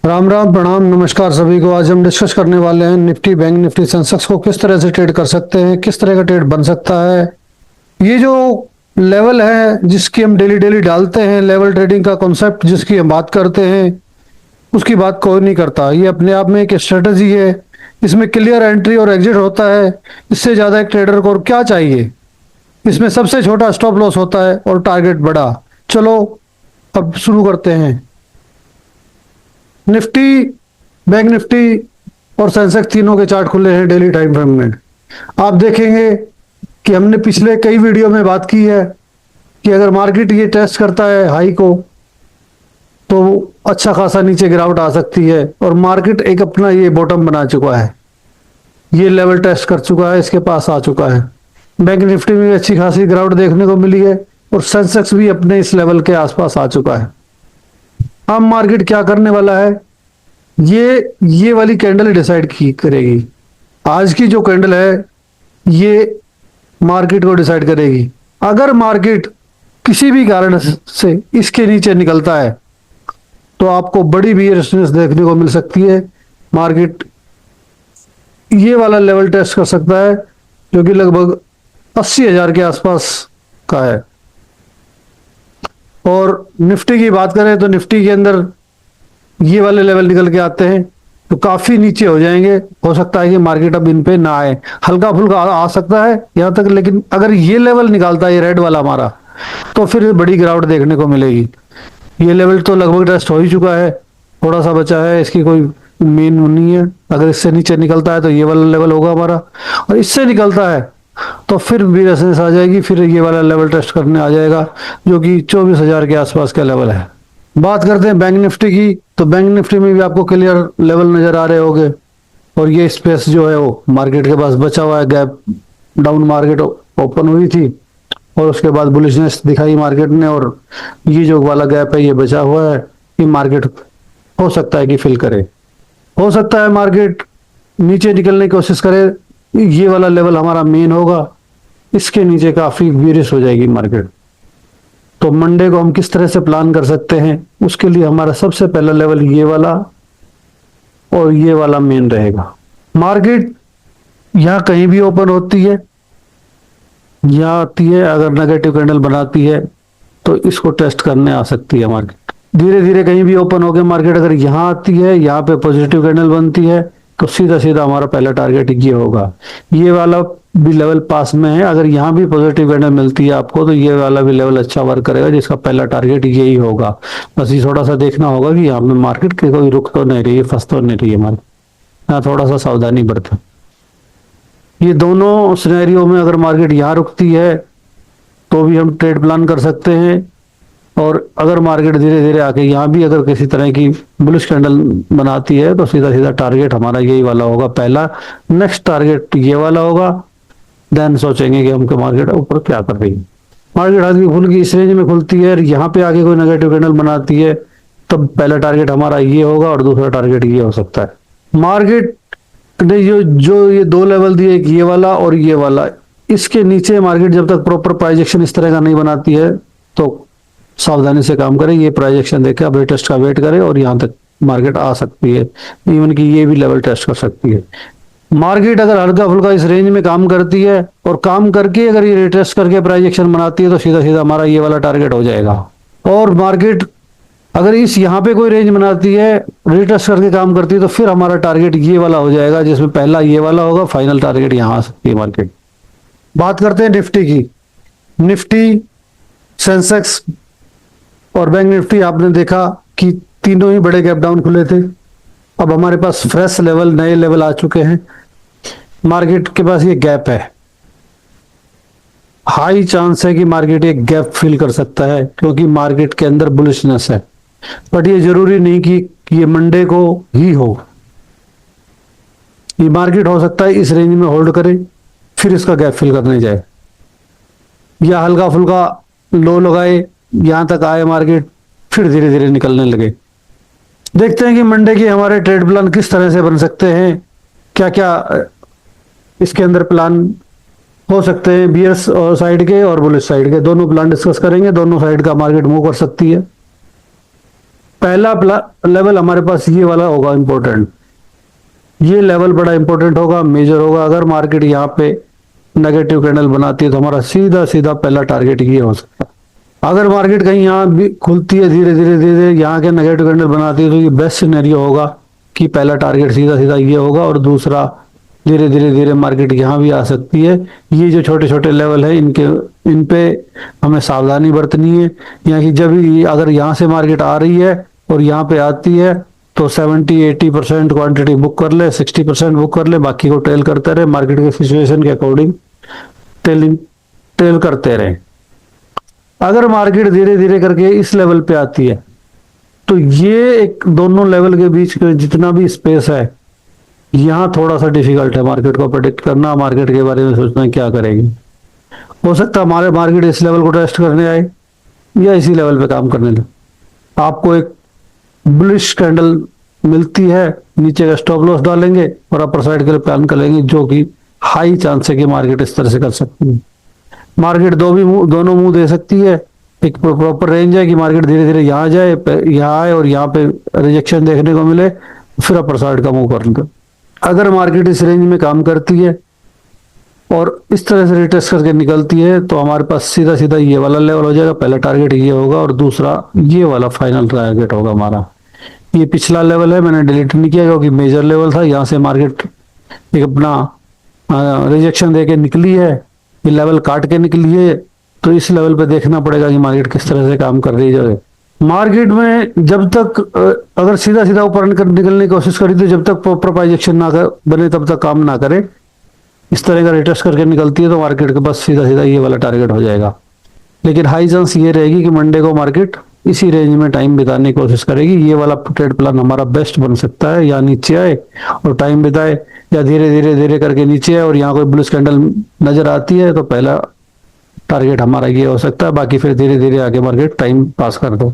राम राम प्रणाम नमस्कार सभी को। आज हम डिस्कस करने वाले हैं निफ्टी बैंक निफ्टी सेंसेक्स को किस तरह से ट्रेड कर सकते हैं, किस तरह का ट्रेड बन सकता है। ये जो लेवल है जिसकी हम डेली डेली डालते हैं, लेवल ट्रेडिंग का कॉन्सेप्ट जिसकी हम बात करते हैं, उसकी बात कोई नहीं करता। ये अपने आप में एक स्ट्रेटजी है। इसमें क्लियर एंट्री और एग्जिट होता है। इससे ज्यादा एक ट्रेडर को और क्या चाहिए। इसमें सबसे छोटा स्टॉप लॉस होता है और टारगेट बड़ा। चलो अब शुरू करते हैं। निफ्टी, बैंक निफ्टी और सेंसेक्स तीनों के चार्ट खुले हैं डेली टाइम फ्रेम में। आप देखेंगे कि हमने पिछले कई वीडियो में बात की है कि अगर मार्केट ये टेस्ट करता है हाई को तो अच्छा खासा नीचे गिरावट आ सकती है, और मार्केट एक अपना ये बॉटम बना चुका है। ये लेवल टेस्ट कर चुका है, इसके पास आ चुका है। बैंक निफ्टी में भी अच्छी खासी गिरावट देखने को मिली है और सेंसेक्स भी अपने इस लेवल के आसपास आ चुका है। अब मार्केट क्या करने वाला है, ये वाली कैंडल डिसाइड की करेगी। आज की जो कैंडल है ये मार्केट को डिसाइड करेगी। अगर मार्केट किसी भी कारण से इसके नीचे निकलता है तो आपको बड़ी बियरिशनेस देखने को मिल सकती है। मार्केट ये वाला लेवल टेस्ट कर सकता है जो कि लगभग 80,000 के आसपास का है। और निफ्टी की बात करें तो निफ्टी के अंदर ये वाले लेवल निकल के आते हैं तो काफी नीचे हो जाएंगे। हो सकता है कि मार्केट अब इन पे ना आए, हल्का फुल्का आ सकता है यहां तक, लेकिन अगर ये लेवल निकालता है ये रेड वाला हमारा तो फिर बड़ी गिरावट देखने को मिलेगी। ये लेवल तो लगभग टेस्ट हो ही चुका है, थोड़ा सा बचा है, इसकी कोई मेन नहीं है। अगर इससे नीचे निकलता है तो ये वाला लेवल होगा हमारा, और इससे निकलता है तो फिर भी रेसेंस आ जाएगी, फिर ये वाला लेवल टेस्ट करने आ जाएगा जो कि 24,000 के आसपास का लेवल है। बात करते हैं बैंक निफ्टी की, तो बैंक निफ्टी में भी आपको क्लियर लेवल नजर आ रहे होंगे। और ये स्पेस जो है वो मार्केट के पास बचा हुआ है। गैप डाउन मार्केट ओपन हुई थी और उसके बाद बुलिशनेस दिखाई मार्केट ने, और ये जो वाला गैप है ये बचा हुआ है। ये मार्केट हो सकता है कि फिल करे, हो सकता है मार्केट नीचे निकलने की कोशिश करे। ये वाला लेवल हमारा मेन होगा, इसके नीचे काफी बेरिश हो जाएगी मार्केट। तो मंडे को हम किस तरह से प्लान कर सकते हैं, उसके लिए हमारा सबसे पहला लेवल ये वाला और ये वाला मेन रहेगा। मार्केट यहां कहीं भी ओपन होती है, यहां आती है, अगर नेगेटिव कैंडल बनाती है तो इसको टेस्ट करने आ सकती है मार्केट। धीरे धीरे कहीं भी ओपन होकर मार्केट अगर यहां आती है, यहां पे पॉजिटिव कैंडल बनती है तो सीधा सीधा हमारा पहला टारगेट ये होगा। ये वाला भी लेवल पास में है, अगर यहाँ भी पॉजिटिव कैंडल मिलती है आपको तो ये वाला भी लेवल अच्छा वर्क करेगा, जिसका पहला टारगेट यही होगा। बस ये थोड़ा सा देखना होगा कि यहाँ पे मार्केट के कोई रुक तो नहीं रही है, फंस तो नहीं रही है मार्केट, यहाँ थोड़ा सा सावधानी बरतें। ये दोनों सिनेरियो में अगर मार्केट यहाँ रुकती है तो भी हम ट्रेड प्लान कर सकते हैं, और अगर मार्केट धीरे धीरे आके यहाँ भी अगर किसी तरह की बुलिश कैंडल बनाती है तो सीधा सीधा टारगेट हमारा यही वाला होगा पहला। नेक्स्ट टारगेट ये वाला होगा, देन सोचेंगे कि हमको मार्केट ऊपर क्या कर रही है। मार्केट हल्की फुल्की इस रेंज में खुलती है और यहाँ पे आगे कोई नेगेटिव कैंडल बनाती है तब पहला टारगेट हमारा ये होगा और दूसरा टारगेट ये हो सकता है। मार्केट ने जो ये दो लेवल दिए, एक ये वाला और ये वाला, इसके नीचे मार्केट जब तक प्रॉपर प्राइजेक्शन इस तरह का नहीं बनाती है तो सावधानी से काम करें। ये प्राइजेक्शन देके अब टेस्ट का वेट करें और यहाँ तक मार्केट आ सकती है, इवन कि ये भी लेवल टेस्ट कर सकती है। मार्केट अगर हल्का फुल्का इस रेंज में काम करती है और काम करके अगर ये रिटेस्ट करके प्राइजेक्शन बनाती है तो सीधा सीधा हमारा ये वाला टारगेट हो जाएगा। और मार्केट अगर इस यहाँ पे कोई रेंज बनाती है, रिटेस्ट करके काम करती है तो फिर हमारा टारगेट ये वाला हो जाएगा, जिसमें पहला ये वाला होगा, फाइनल टारगेट यहाँ आ सकती है मार्केट। बात करते हैं निफ्टी की। निफ्टी, सेंसेक्स और बैंक निफ्टी आपने देखा कि तीनों ही बड़े गैप डाउन खुले थे। अब हमारे पास फ्रेश लेवल, नए लेवल आ चुके हैं। मार्केट के पास ये गैप है, हाई चांस है कि मार्केट एक गैप फिल कर सकता है क्योंकि मार्केट के अंदर बुलिशनेस है। बट ये जरूरी नहीं कि ये मंडे को ही हो। ये मार्केट हो सकता है इस रेंज में होल्ड करे फिर इसका गैप फिल करने जाए, या हल्का फुल्का लो लगाए, यहां तक आए मार्केट, फिर धीरे धीरे निकलने लगे। देखते हैं कि मंडे के हमारे ट्रेड प्लान किस तरह से बन सकते हैं, क्या क्या इसके अंदर प्लान हो सकते हैं। बियर्स और साइड के और बुलिश साइड के दोनों प्लान डिस्कस करेंगे। दोनों साइड का मार्केट मूव कर सकती है। पहला लेवल हमारे पास ये वाला होगा इंपॉर्टेंट, ये लेवल बड़ा इंपॉर्टेंट होगा, मेजर होगा। अगर मार्केट यहाँ पे नेगेटिव कैंडल बनाती है तो हमारा सीधा सीधा पहला टारगेट ये हो सकता है। अगर मार्केट कहीं यहाँ भी खुलती है धीरे धीरे धीरे धीरे यहाँ के नेगेटिव कैंडल बनाती है तो ये बेस्ट सिनेरियो होगा कि पहला टारगेट सीधा सीधा ये होगा, और दूसरा धीरे धीरे धीरे मार्केट यहाँ भी आ सकती है। ये जो छोटे छोटे लेवल है इन पे हमें सावधानी बरतनी है। यहाँ की जब अगर यहाँ से मार्केट आ रही है और यहाँ पे आती है तो 70-80% क्वांटिटी बुक कर ले, 60% बुक कर ले, बाकी को ट्रेल करते रहे, मार्केट के सिचुएशन के अकॉर्डिंग ट्रेल करते रहे। अगर मार्केट धीरे धीरे करके इस लेवल पे आती है तो ये एक दोनों लेवल के बीच का जितना भी स्पेस है यहाँ थोड़ा सा डिफिकल्ट है मार्केट को प्रेडिक्ट करना, मार्केट के बारे में सोचना क्या करेगी। हो सकता है हमारे मार्केट इस लेवल को टेस्ट करने आए या इसी लेवल पे काम करने लगे। आपको एक बुलिश कैंडल मिलती है, नीचे का स्टॉप लॉस डालेंगे और अपर साइड के लिए प्लान कर लेंगे, जो कि हाई चांस है कि मार्केट इस तरह से कर सकती है। मार्केट दोनों मुंह दे सकती है। एक प्रॉपर रेंज है कि मार्केट धीरे धीरे यहाँ जाए, यहाँ आए और यहाँ पे रिजेक्शन देखने को मिले, फिर अपर साइड का मूव कर लेंगे। अगर मार्केट इस रेंज में काम करती है और इस तरह से रिटेस्ट करके निकलती है तो हमारे पास सीधा सीधा ये वाला लेवल हो जाएगा, पहला टारगेट ये होगा और दूसरा ये वाला फाइनल टारगेट होगा हमारा। ये पिछला लेवल है, मैंने डिलीट नहीं किया क्योंकि मेजर लेवल था। यहाँ से मार्केट एक अपना रिजेक्शन दे के निकली है, ये लेवल काट के निकली है, तो इस लेवल पे देखना पड़ेगा कि मार्केट किस तरह से काम कर रही है। मार्केट में जब तक अगर सीधा सीधा ऊपर निकलने की कोशिश करी तो जब तक प्रॉपर प्राइजेक्शन ना बने तब तक काम ना करे। इस तरह का रिटेस्ट करके निकलती है तो मार्केट के बस सीधा सीधा ये वाला टारगेट हो जाएगा। लेकिन हाई चांस ये रहेगी कि मंडे को मार्केट इसी रेंज में टाइम बिताने की कोशिश करेगी। ये वाला ट्रेड प्लान हमारा बेस्ट बन सकता है, या नीचे आए और टाइम बिताए, या धीरे धीरे धीरे करके नीचे आए और यहाँ कोई बुलिश कैंडल नजर आती है तो पहला टारगेट हमारा ये हो सकता है, बाकी फिर धीरे धीरे आगे मार्केट टाइम पास कर दो।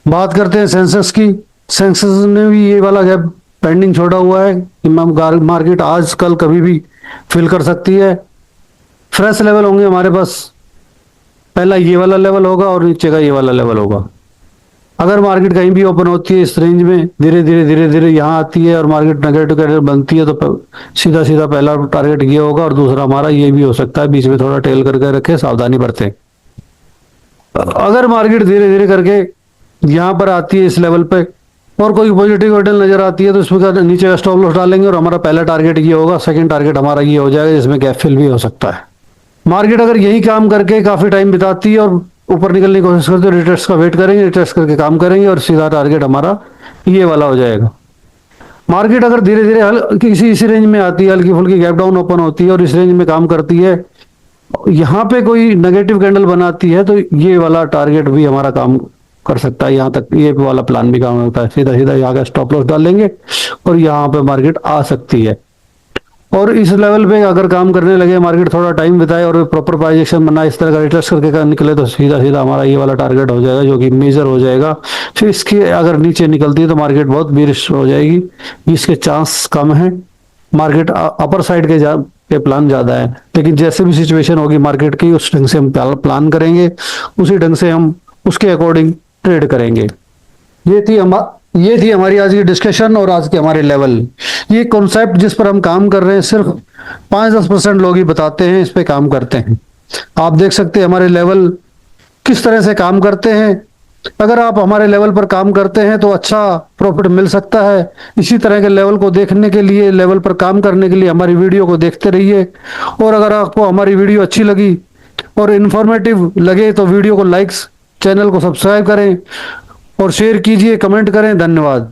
बात करते हैं सेंसेक्स की। सेंसेक्स ने भी ये वाला गैप पेंडिंग छोड़ा हुआ है कि मार्केट आज कल कभी भी फिल कर सकती है। फ्रेश लेवल होंगे हमारे पास, पहला ये वाला लेवल होगा और नीचे का ये वाला लेवल होगा। अगर मार्केट कहीं भी ओपन होती है इस रेंज में, धीरे धीरे यहाँ आती है और मार्केट नेगेटिव कैंडल बनती है तो सीधा सीधा पहला टारगेट ये होगा और दूसरा हमारा ये भी हो सकता है। बीच में थोड़ा टेल करके रखे, सावधानी बरतें। अगर मार्केट धीरे धीरे करके यहाँ पर आती है इस लेवल पे और कोई पॉजिटिव कैंडल नजर आती है तो इसमें नीचे का स्टॉप लॉस डालेंगे और हमारा पहला टारगेट ये होगा, सेकंड टारगेट हमारा ये हो जाएगा जिसमें गैप फिल भी हो सकता है। मार्केट अगर यही काम करके काफी टाइम बिताती है और ऊपर निकलने की कोशिश करते हैं, रिटेस्ट का वेट करेंगे, रिटेस्ट करके काम करेंगे और सीधा टारगेट हमारा ये वाला हो जाएगा। मार्केट अगर धीरे धीरे किसी इसी रेंज में आती है, हल्की फुल्की गैप डाउन ओपन होती है और इस रेंज में काम करती है, यहाँ पे कोई नेगेटिव कैंडल बनाती है तो ये वाला टारगेट भी हमारा काम कर सकता है। यहाँ तक ये वाला प्लान भी काम होता है। सीधा सीधा यहाँ का स्टॉप लॉस डाल लेंगे और यहाँ पे मार्केट आ सकती है। और इस लेवल पे अगर काम करने लगे, मार्केट थोड़ा टाइम बिताए और प्रॉपर प्राइजेक्शन बना, इस तरह का रिटेस्ट करके निकले तो सीधा सीधा हमारा ये वाला टारगेट हो जाएगा जो कि मेजर हो जाएगा। फिर इसके अगर नीचे निकलती है तो मार्केट बहुत बीरिश हो जाएगी, इसके चांस कम है। मार्केट अपर साइड के प्लान ज्यादा है, लेकिन जैसे भी सिचुएशन होगी मार्केट की उस ढंग से हम प्लान करेंगे, उसी ढंग से हम उसके अकॉर्डिंग ट्रेड करेंगे। ये थी हमारी आज की डिस्कशन और आज के हमारे लेवल। ये कॉन्सेप्ट जिस पर हम काम कर रहे हैं सिर्फ 5-10% लोग ही बताते हैं, इस पे काम करते हैं। आप देख सकते हैं हमारे लेवल किस तरह से काम करते हैं। अगर आप हमारे लेवल पर काम करते हैं तो अच्छा प्रॉफिट मिल सकता है। इसी तरह के लेवल को देखने के लिए, लेवल पर काम करने के लिए हमारी वीडियो को देखते रहिए। और अगर आपको हमारी वीडियो अच्छी लगी और इन्फॉर्मेटिव लगे तो वीडियो को लाइक्स, चैनल को सब्सक्राइब करें और शेयर कीजिए, कमेंट करें। धन्यवाद।